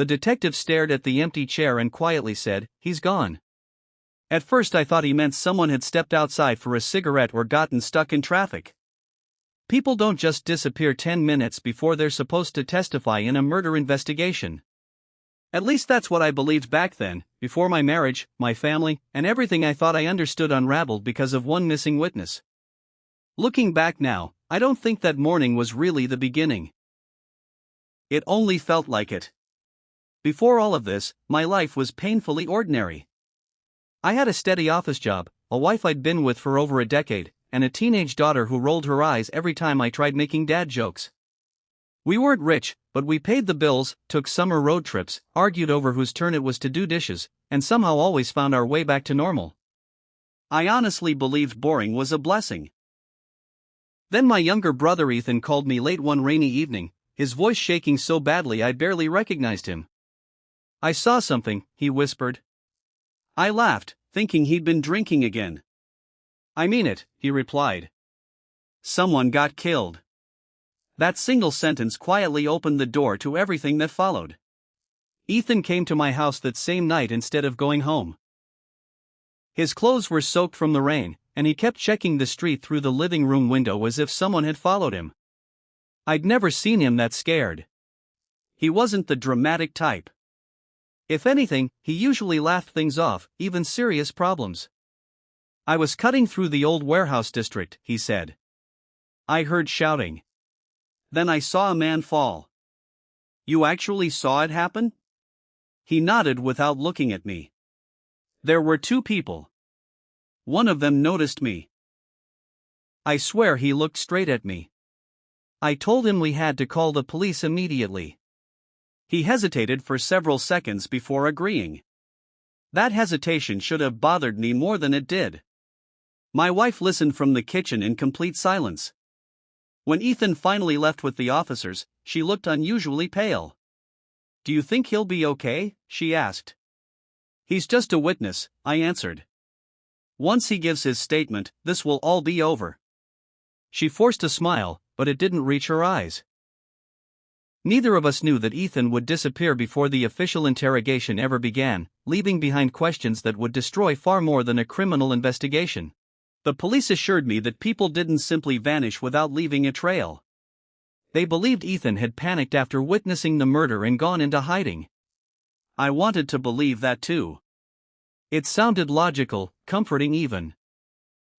The detective stared at the empty chair and quietly said, "He's gone." At first I thought he meant someone had stepped outside for a cigarette or gotten stuck in traffic. People don't just disappear 10 minutes before they're supposed to testify in a murder investigation. At least that's what I believed back then, before my marriage, my family, and everything I thought I understood unraveled because of one missing witness. Looking back now, I don't think that morning was really the beginning. It only felt like it. Before all of this, my life was painfully ordinary. I had a steady office job, a wife I'd been with for over a decade, and a teenage daughter who rolled her eyes every time I tried making dad jokes. We weren't rich, but we paid the bills, took summer road trips, argued over whose turn it was to do dishes, and somehow always found our way back to normal. I honestly believed boring was a blessing. Then my younger brother Ethan called me late one rainy evening, his voice shaking so badly I barely recognized him. "I saw something," he whispered. I laughed, thinking he'd been drinking again. "I mean it," he replied. "Someone got killed." That single sentence quietly opened the door to everything that followed. Ethan came to my house that same night instead of going home. His clothes were soaked from the rain, and he kept checking the street through the living room window as if someone had followed him. I'd never seen him that scared. He wasn't the dramatic type. If anything, he usually laughed things off, even serious problems. "I was cutting through the old warehouse district," he said. "I heard shouting. Then I saw a man fall." "You actually saw it happen?" He nodded without looking at me. "There were two people. One of them noticed me." I swear he looked straight at me. I told him we had to call the police immediately. He hesitated for several seconds before agreeing. That hesitation should have bothered me more than it did. My wife listened from the kitchen in complete silence. When Ethan finally left with the officers, she looked unusually pale. "Do you think he'll be okay?" she asked. "He's just a witness," I answered. "Once he gives his statement, this will all be over." She forced a smile, but it didn't reach her eyes. Neither of us knew that Ethan would disappear before the official interrogation ever began, leaving behind questions that would destroy far more than a criminal investigation. The police assured me that people didn't simply vanish without leaving a trail. They believed Ethan had panicked after witnessing the murder and gone into hiding. I wanted to believe that too. It sounded logical, comforting even.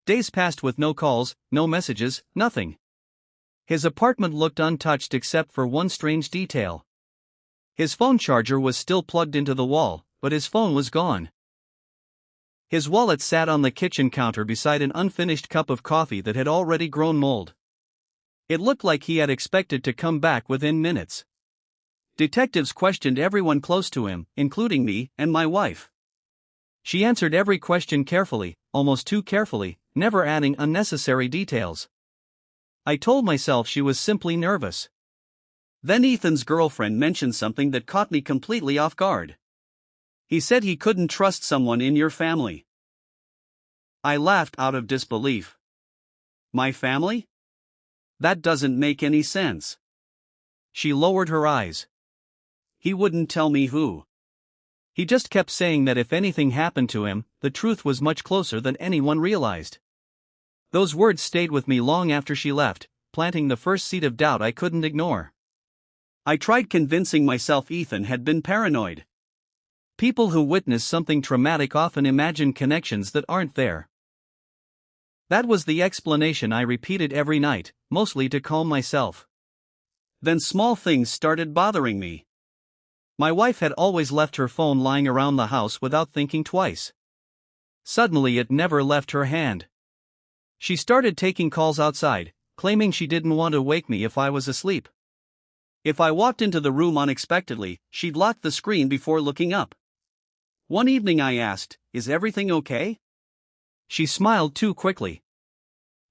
Days passed with no calls, no messages, nothing. His apartment looked untouched except for one strange detail. His phone charger was still plugged into the wall, but his phone was gone. His wallet sat on the kitchen counter beside an unfinished cup of coffee that had already grown mold. It looked like he had expected to come back within minutes. Detectives questioned everyone close to him, including me and my wife. She answered every question carefully, almost too carefully, never adding unnecessary details. I told myself she was simply nervous. Then Ethan's girlfriend mentioned something that caught me completely off guard. "He said he couldn't trust someone in your family." I laughed out of disbelief. "My family? That doesn't make any sense." She lowered her eyes. "He wouldn't tell me who. He just kept saying that if anything happened to him, the truth was much closer than anyone realized." Those words stayed with me long after she left, planting the first seed of doubt I couldn't ignore. I tried convincing myself Ethan had been paranoid. People who witness something traumatic often imagine connections that aren't there. That was the explanation I repeated every night, mostly to calm myself. Then small things started bothering me. My wife had always left her phone lying around the house without thinking twice. Suddenly it never left her hand. She started taking calls outside, claiming she didn't want to wake me if I was asleep. If I walked into the room unexpectedly, she'd lock the screen before looking up. One evening I asked, "Is everything okay?" She smiled too quickly.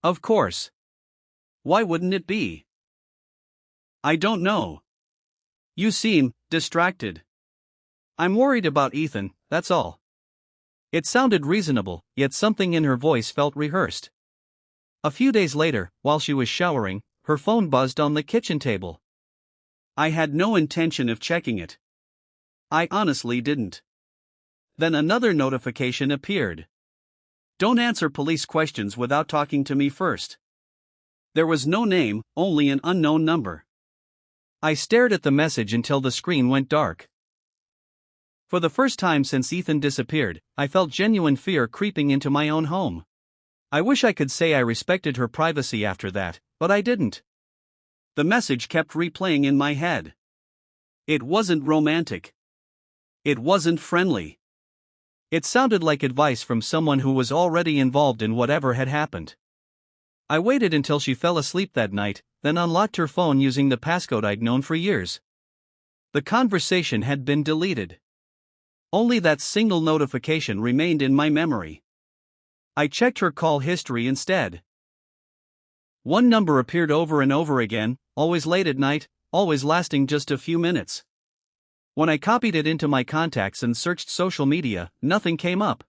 "Of course. Why wouldn't it be?" "I don't know. You seem distracted." "I'm worried about Ethan, that's all." It sounded reasonable, yet something in her voice felt rehearsed. A few days later, while she was showering, her phone buzzed on the kitchen table. I had no intention of checking it. I honestly didn't. Then another notification appeared. Don't answer police questions without talking to me first. There was no name, only an unknown number. I stared at the message until the screen went dark. For the first time since Ethan disappeared, I felt genuine fear creeping into my own home. I wish I could say I respected her privacy after that, but I didn't. The message kept replaying in my head. It wasn't romantic. It wasn't friendly. It sounded like advice from someone who was already involved in whatever had happened. I waited until she fell asleep that night, then unlocked her phone using the passcode I'd known for years. The conversation had been deleted. Only that single notification remained in my memory. I checked her call history instead. One number appeared over and over again, always late at night, always lasting just a few minutes. When I copied it into my contacts and searched social media, nothing came up.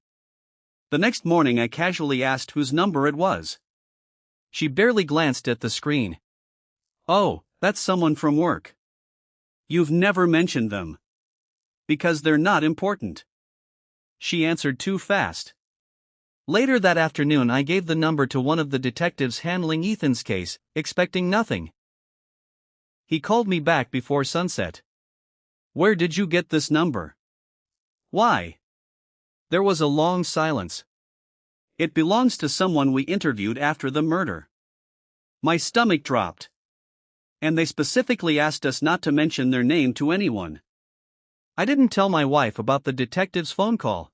The next morning I casually asked whose number it was. She barely glanced at the screen. "Oh, that's someone from work. You've never mentioned them. Because they're not important." She answered too fast. Later that afternoon I gave the number to one of the detectives handling Ethan's case, expecting nothing. He called me back before sunset. "Where did you get this number?" "Why?" There was a long silence. "It belongs to someone we interviewed after the murder." My stomach dropped. "And they specifically asked us not to mention their name to anyone." I didn't tell my wife about the detective's phone call.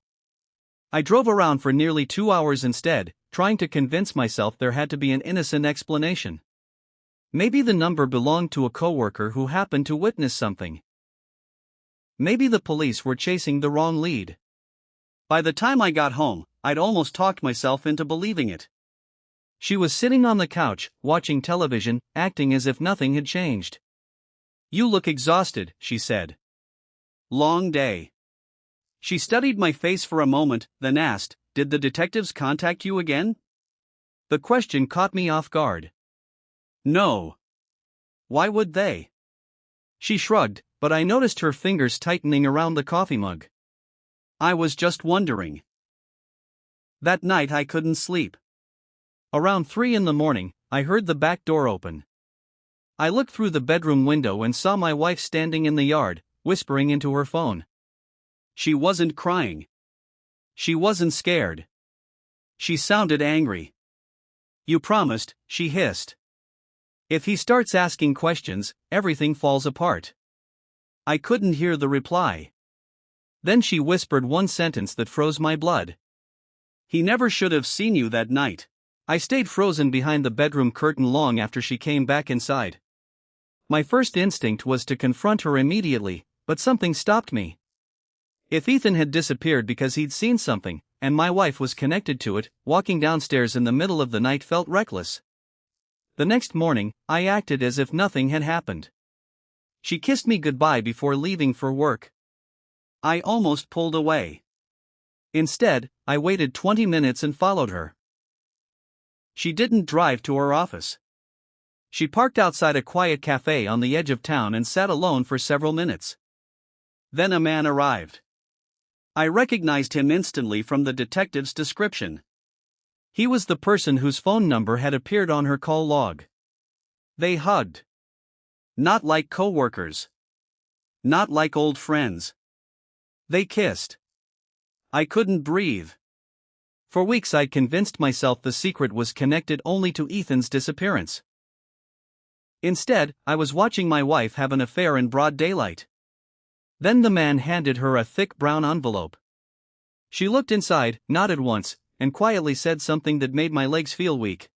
I drove around for nearly 2 hours instead, trying to convince myself there had to be an innocent explanation. Maybe the number belonged to a coworker who happened to witness something. Maybe the police were chasing the wrong lead. By the time I got home, I'd almost talked myself into believing it. She was sitting on the couch, watching television, acting as if nothing had changed. "You look exhausted," she said. "Long day." She studied my face for a moment, then asked, "Did the detectives contact you again?" The question caught me off guard. "No." "Why would they?" She shrugged, but I noticed her fingers tightening around the coffee mug. "I was just wondering." That night I couldn't sleep. Around 3 in the morning, I heard the back door open. I looked through the bedroom window and saw my wife standing in the yard, whispering into her phone. She wasn't crying. She wasn't scared. She sounded angry. "You promised," she hissed. "If he starts asking questions, everything falls apart." I couldn't hear the reply. Then she whispered one sentence that froze my blood. "He never should have seen you that night." I stayed frozen behind the bedroom curtain long after she came back inside. My first instinct was to confront her immediately, but something stopped me. If Ethan had disappeared because he'd seen something, and my wife was connected to it, walking downstairs in the middle of the night felt reckless. The next morning, I acted as if nothing had happened. She kissed me goodbye before leaving for work. I almost pulled away. Instead, I waited 20 minutes and followed her. She didn't drive to her office. She parked outside a quiet cafe on the edge of town and sat alone for several minutes. Then a man arrived. I recognized him instantly from the detective's description. He was the person whose phone number had appeared on her call log. They hugged. Not like coworkers. Not like old friends. They kissed. I couldn't breathe. For weeks I'd convinced myself the secret was connected only to Ethan's disappearance. Instead, I was watching my wife have an affair in broad daylight. Then the man handed her a thick brown envelope. She looked inside, nodded once, and quietly said something that made my legs feel weak.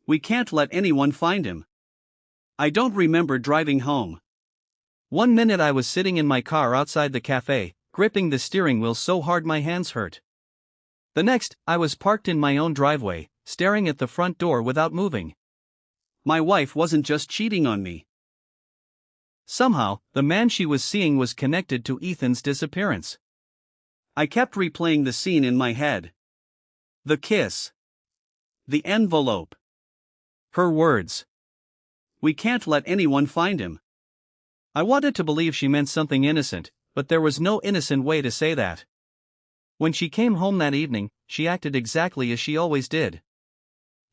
"We can't let anyone find him." I don't remember driving home. One minute I was sitting in my car outside the cafe, gripping the steering wheel so hard my hands hurt. The next, I was parked in my own driveway, staring at the front door without moving. My wife wasn't just cheating on me. Somehow, the man she was seeing was connected to Ethan's disappearance. I kept replaying the scene in my head. The kiss. The envelope. Her words. "We can't let anyone find him." I wanted to believe she meant something innocent, but there was no innocent way to say that. When she came home that evening, she acted exactly as she always did.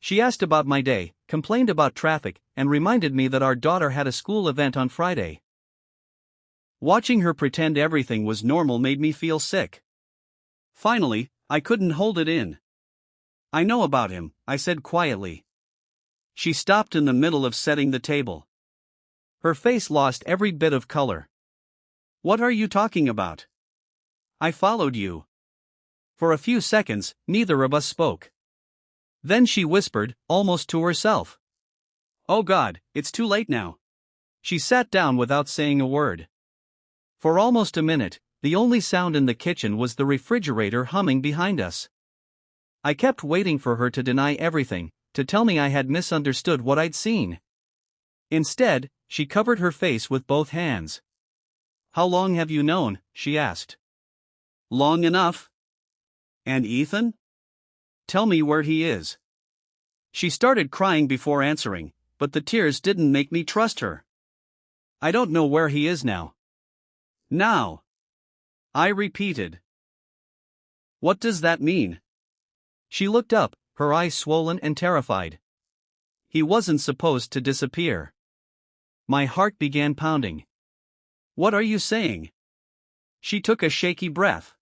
She asked about my day, complained about traffic, and reminded me that our daughter had a school event on Friday. Watching her pretend everything was normal made me feel sick. Finally, I couldn't hold it in. "I know about him," I said quietly. She stopped in the middle of setting the table. Her face lost every bit of color. "What are you talking about? I followed you." For a few seconds, neither of us spoke. Then she whispered, almost to herself, "Oh God, it's too late now." She sat down without saying a word. For almost a minute, the only sound in the kitchen was the refrigerator humming behind us. I kept waiting for her to deny everything, to tell me I had misunderstood what I'd seen. Instead, she covered her face with both hands. "How long have you known?" she asked. "Long enough." "And Ethan? Tell me where he is." She started crying before answering, but the tears didn't make me trust her. "I don't know where he is now." "Now," I repeated. "What does that mean?" She looked up, her eyes swollen and terrified. "He wasn't supposed to disappear." My heart began pounding. "What are you saying?" She took a shaky breath.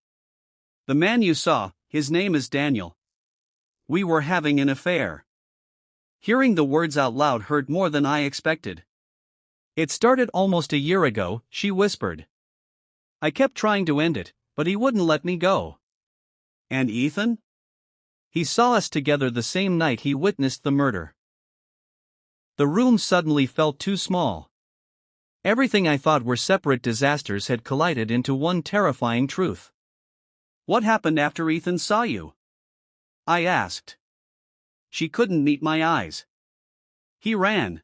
"The man you saw, his name is Daniel. We were having an affair." Hearing the words out loud hurt more than I expected. "It started almost a year ago," she whispered. "I kept trying to end it, but he wouldn't let me go." "And Ethan?" "He saw us together the same night he witnessed the murder." The room suddenly felt too small. Everything I thought were separate disasters had collided into one terrifying truth. "What happened after Ethan saw you?" I asked. She couldn't meet my eyes. "He ran."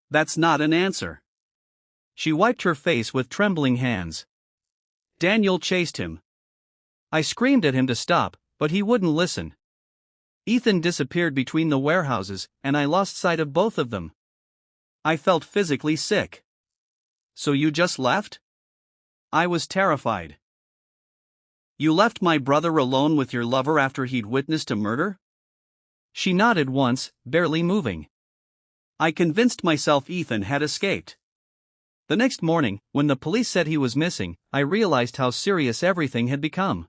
"That's not an answer." She wiped her face with trembling hands. "Daniel chased him." I screamed at him to stop, but he wouldn't listen. Ethan disappeared between the warehouses, and I lost sight of both of them. I felt physically sick. "So you just left?" I was terrified. "You left my brother alone with your lover after he'd witnessed a murder?" She nodded once, barely moving. "I convinced myself Ethan had escaped." The next morning, when the police said he was missing, I realized how serious everything had become.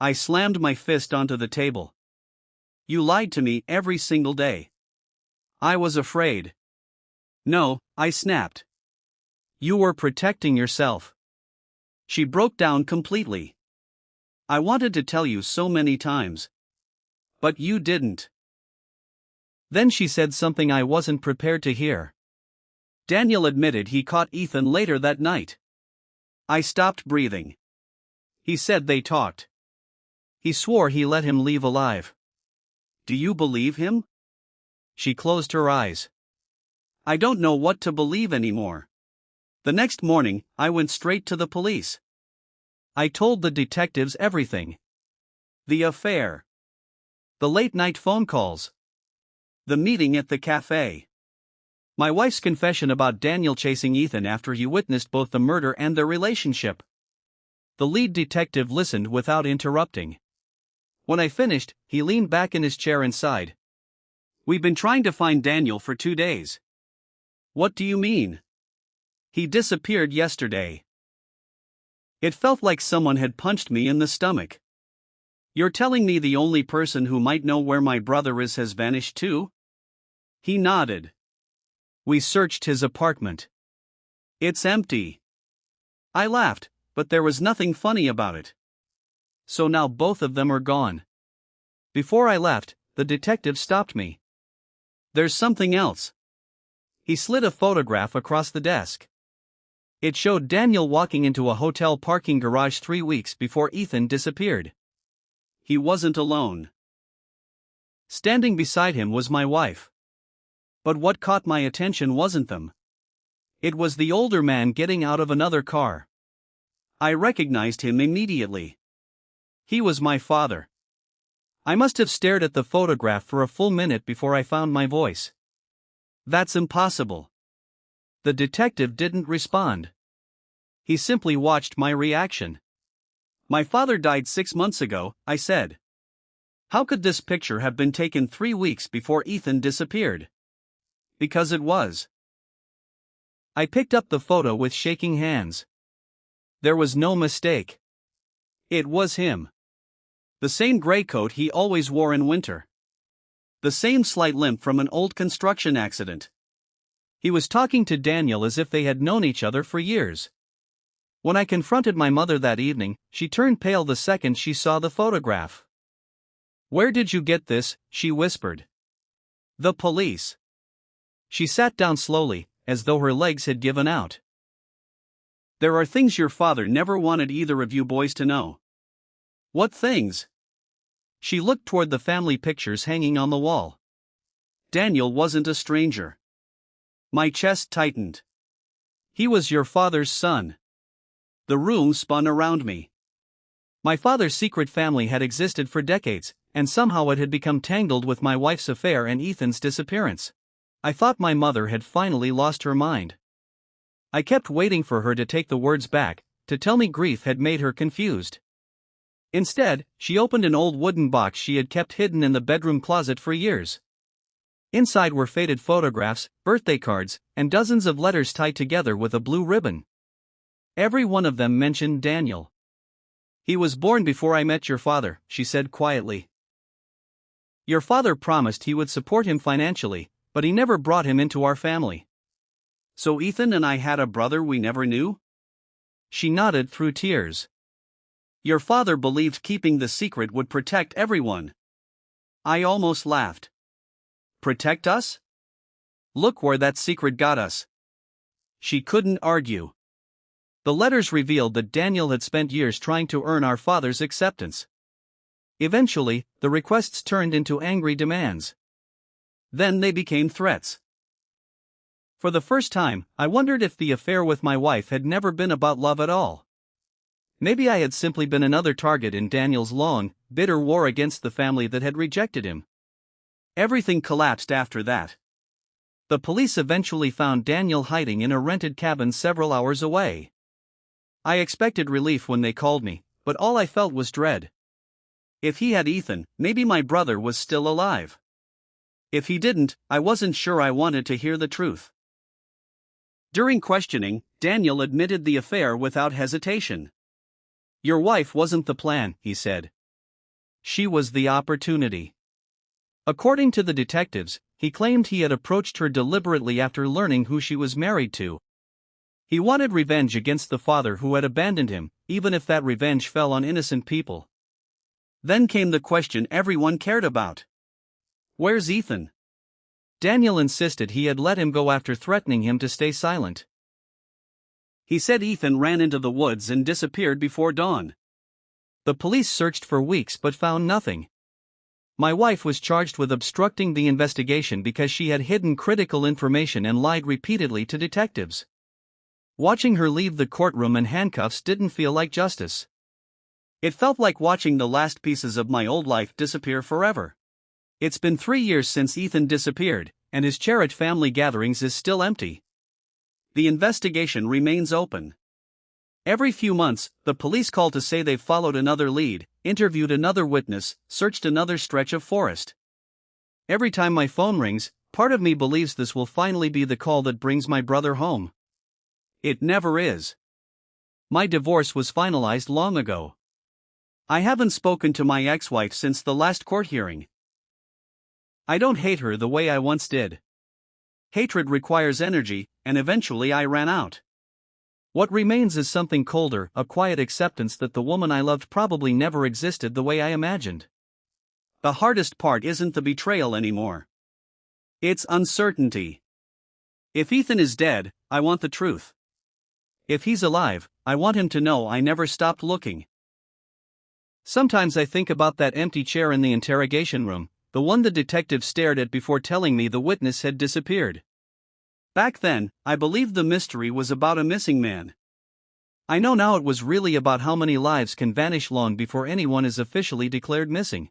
I slammed my fist onto the table. "You lied to me every single day." I was afraid. "No," I snapped. "You were protecting yourself." She broke down completely. "I wanted to tell you so many times. But you didn't." Then she said something I wasn't prepared to hear. "Daniel admitted he caught Ethan later that night." I stopped breathing. "He said they talked. He swore he let him leave alive." "Do you believe him?" She closed her eyes. "I don't know what to believe anymore." The next morning, I went straight to the police. I told the detectives everything. The affair. The late-night phone calls. The meeting at the cafe. My wife's confession about Daniel chasing Ethan after he witnessed both the murder and their relationship. The lead detective listened without interrupting. When I finished, he leaned back in his chair and sighed. "We've been trying to find Daniel for 2 days." "What do you mean?" "He disappeared yesterday." It felt like someone had punched me in the stomach. "You're telling me the only person who might know where my brother is has vanished too?" He nodded. "We searched his apartment. It's empty." I laughed, but there was nothing funny about it. "So now both of them are gone." Before I left, the detective stopped me. "There's something else." He slid a photograph across the desk. It showed Daniel walking into a hotel parking garage 3 weeks before Ethan disappeared. He wasn't alone. Standing beside him was my wife. But what caught my attention wasn't them. It was the older man getting out of another car. I recognized him immediately. He was my father. I must have stared at the photograph for a full minute before I found my voice. "That's impossible." The detective didn't respond. He simply watched my reaction. My father died 6 months ago, I said. How could this picture have been taken 3 weeks before Ethan disappeared? Because it was. I picked up the photo with shaking hands. There was no mistake. It was him. The same gray coat he always wore in winter. The same slight limp from an old construction accident. He was talking to Daniel as if they had known each other for years. When I confronted my mother that evening, she turned pale the second she saw the photograph. "Where did you get this?" she whispered. "The police." She sat down slowly, as though her legs had given out. "There are things your father never wanted either of you boys to know." "What things?" She looked toward the family pictures hanging on the wall. "Daniel wasn't a stranger." My chest tightened. "He was your father's son." The room spun around me. My father's secret family had existed for decades, and somehow it had become tangled with my wife's affair and Ethan's disappearance. I thought my mother had finally lost her mind. I kept waiting for her to take the words back, to tell me grief had made her confused. Instead, she opened an old wooden box she had kept hidden in the bedroom closet for years. Inside were faded photographs, birthday cards, and dozens of letters tied together with a blue ribbon. Every one of them mentioned Daniel. "He was born before I met your father," she said quietly. "Your father promised he would support him financially, but he never brought him into our family." "So Ethan and I had a brother we never knew?" She nodded through tears. "Your father believed keeping the secret would protect everyone." I almost laughed. "Protect us? Look where that secret got us." She couldn't argue. The letters revealed that Daniel had spent years trying to earn our father's acceptance. Eventually, the requests turned into angry demands. Then they became threats. For the first time, I wondered if the affair with my wife had never been about love at all. Maybe I had simply been another target in Daniel's long, bitter war against the family that had rejected him. Everything collapsed after that. The police eventually found Daniel hiding in a rented cabin several hours away. I expected relief when they called me, but all I felt was dread. If he had Ethan, maybe my brother was still alive. If he didn't, I wasn't sure I wanted to hear the truth. During questioning, Daniel admitted the affair without hesitation. "Your wife wasn't the plan," he said. "She was the opportunity." According to the detectives, he claimed he had approached her deliberately after learning who she was married to. He wanted revenge against the father who had abandoned him, even if that revenge fell on innocent people. Then came the question everyone cared about. Where's Ethan? Daniel insisted he had let him go after threatening him to stay silent. He said Ethan ran into the woods and disappeared before dawn. The police searched for weeks but found nothing. My wife was charged with obstructing the investigation because she had hidden critical information and lied repeatedly to detectives. Watching her leave the courtroom in handcuffs didn't feel like justice. It felt like watching the last pieces of my old life disappear forever. It's been 3 years since Ethan disappeared, and his chair at family gatherings is still empty. The investigation remains open. Every few months, the police call to say they've followed another lead, interviewed another witness, searched another stretch of forest. Every time my phone rings, part of me believes this will finally be the call that brings my brother home. It never is. My divorce was finalized long ago. I haven't spoken to my ex-wife since the last court hearing. I don't hate her the way I once did. Hatred requires energy, and eventually I ran out. What remains is something colder, a quiet acceptance that the woman I loved probably never existed the way I imagined. The hardest part isn't the betrayal anymore. It's uncertainty. If Ethan is dead, I want the truth. If he's alive, I want him to know I never stopped looking. Sometimes I think about that empty chair in the interrogation room, the one the detective stared at before telling me the witness had disappeared. Back then, I believed the mystery was about a missing man. I know now it was really about how many lives can vanish long before anyone is officially declared missing.